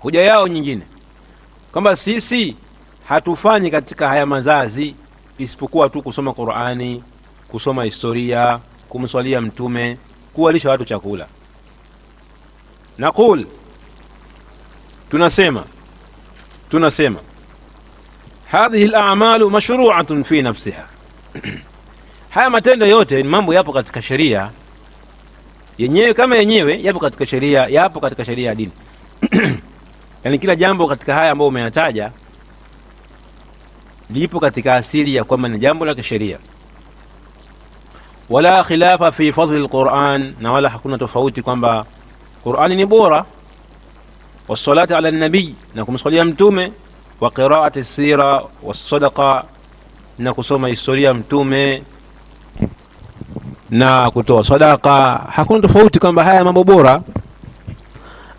Hoja yao nyingine kwamba sisi hatufanyi katika haya mazazi isipokuwa tu kusoma Qur'ani, kusoma historia, kumswalia mtume, kuwalisha watu chakula. Naqul, tunasema hadhihi al-a'malu mashru'atun fi nafsiha. Haya matendo yote ni mambo yapo katika sheria yenyewe, kama yenyewe yapo katika sheria ya dini. Yani kila jambo katika haya ambayo umeyataja lipo katika asili ya kwamba ni jambo la kisheria. Wala khilafa fi fadli al-Qur'an, na wala hakuna tofauti kwamba Qur'ani ni bora. Wassalati ala nabii, na kumswalia mtume. Wa qira'ati sira was-sadaqa, na kusoma historia mtume na kutoa sadaqa. Hakuna tofauti kwamba haya mambo bora.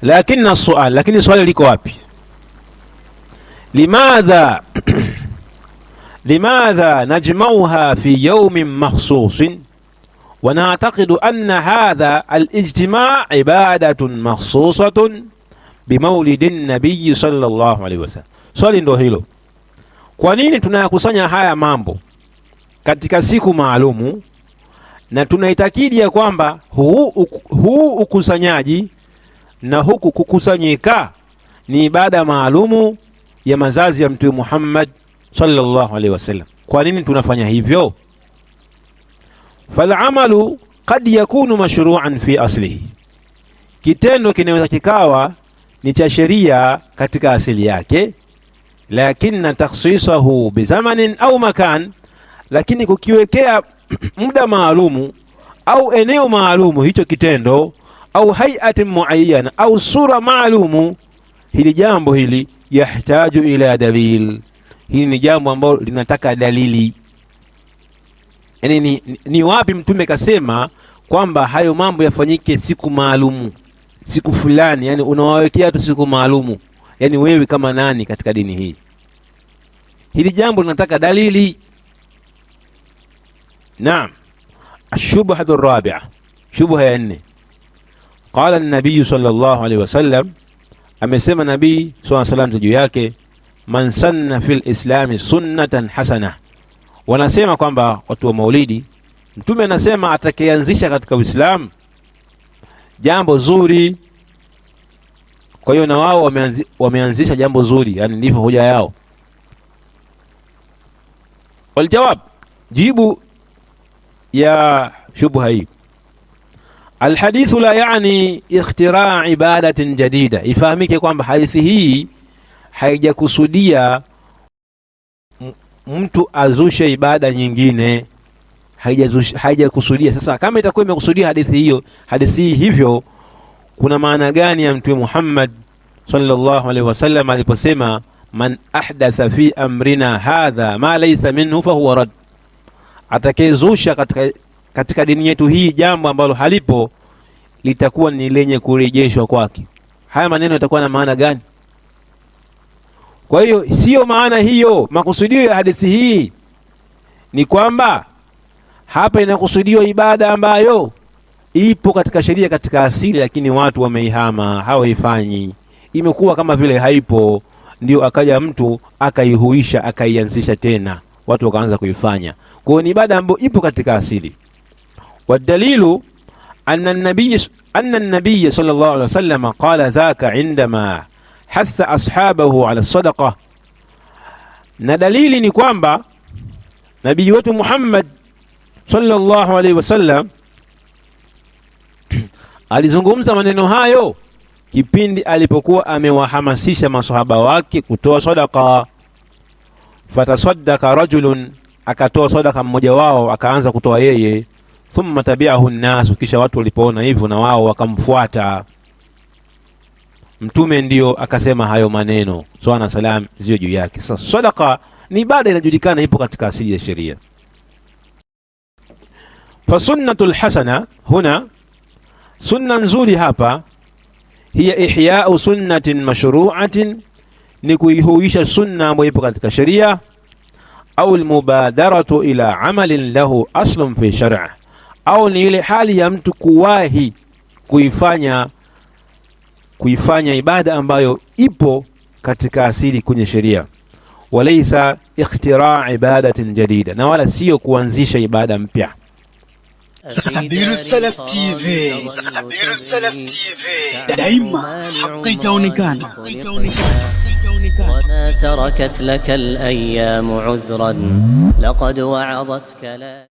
Lakini swali liko wapi? limadha najma'uha fi yawmin makhsusin wa na'taqidu anna hadha al-ijtima' ibadatun makhsusatun bimawlidin nabiy sallallahu alayhi wasallam. Swali ndo hilo. Kwa nini tunayakusanya haya mambo katika siku maalumu na tunaitakidi ya kwamba huu ukusanyaji na huku kukusanyika ni ibada maalumu ya mazazi ya Mtume Muhammad sallallahu alaihi wasallam? Kwa nini tunafanya hivyo? Fal'amalu qad yakunu mashru'an fi aslihi, kitendo kinaweza kikawa ni cha sheria katika asili yake. Lakini takhsisahu bizamanin au makan, lakini kukiwekea muda maalumu au eneo maalumu hicho kitendo, au hay'atin muayyana au sura maalumu, hili jambo hili yahtaju ila dalil. Hili ni jambo ambalo linataka dalili. Yani ni wapi mtume kasema kwamba hayo mambo yafanyike siku maalumu, siku fulani? Yani unawawekea tu siku maalumu, yani wewe kama nani katika dini hii? Hili jambo linataka dalili. Naam. Ashubhatu rabi'a, shubha ya 4. Qala an-nabiy sallallahu alayhi wasallam, amesema nabii sallallahu alayhi wasallam juu yake, man sanna fil islami sunnatan hasana. Wanasema kwamba watu wa maulidi, mtume anasema atakayeanzisha katika Uislamu jambo zuri. Kwa hiyo na wao wameanzisha jambo zuri, yani ndivyo hoja yao. Waljawab, jibu ya shubha hii, alhadithu la yani ikhtira' ibadatin jadida. Ifahamike kwamba hadithi hii haijakusudia mtu azushe ibada nyingine, haijakusudia. Sasa kama itakuwa imekusudia hadithi hii hivyo, kuna maana gani ya Mtume Muhammad sallallahu alaihi wasallam aliposema man ahdatha fi amrina hadha ma laysa minhu fa huwa rad? Atakayezusha katika dini yetu hii jambo ambalo halipo, litakuwa ni lenye kurejeshwa kwake. Haya maneno yatakuwa na maana gani? Kwa hiyo sio maana hiyo. Makusudio ya hadithi hii ni kwamba hapa inakusudiwa ibada ambayo ipo katika sheria, katika asili, lakini watu wameihama, hawaifanyi, imekuwa kama vile haipo. Ndio akaja mtu akaihuisha, akaianzisha tena, watu wakaanza kuifanya. Kwa hiyo ni ibada ambayo ipo katika asili. Wadalilu anna an-nabiy sallallahu alaihi wasallam qala dhaka indama hatha ashabahu ala sadaqa. Na dalili ni kwamba nabii wetu Muhammad sallallahu alaihi wasallam alizungumza maneno hayo kipindi alipokuwa amewahamasisha maswahaba wake kutoa sadaqa. Fatasaddaqa rajulun, akatoa sadaqa mmoja wao, akaanza kutoa yeye. Thumma tabi'ahu an-nas, kisha watu walipoona hivyo na wao wakamfuata. Mtume ndio akasema hayo maneno, swalla na salam zio juu yake. Sasa sadaqa ni ibada inajulikana, ipo katika asili ya sheria. Fa sunnatul hasana huna, sunna nzuri hapa, hiya ihya'u sunnatin mashru'atin, ni kuihuisha sunna ambayo ipo katika sheria. Au almubadaratu ila amalin lahu aslun fi shar'a, au ni ile hali ya mtu kuwahi kuifanya kuifanya ibada ambayo ipo katika asili kwenye sheria, walaysa ikhtira' ibadatin jadida, na wala sio kuanzisha ibada mpya. سبيل السلف تي في سبيل السلف تي في دائما حقي كونكان وما تركت لك الأيام عذرا لقد وعظتك لا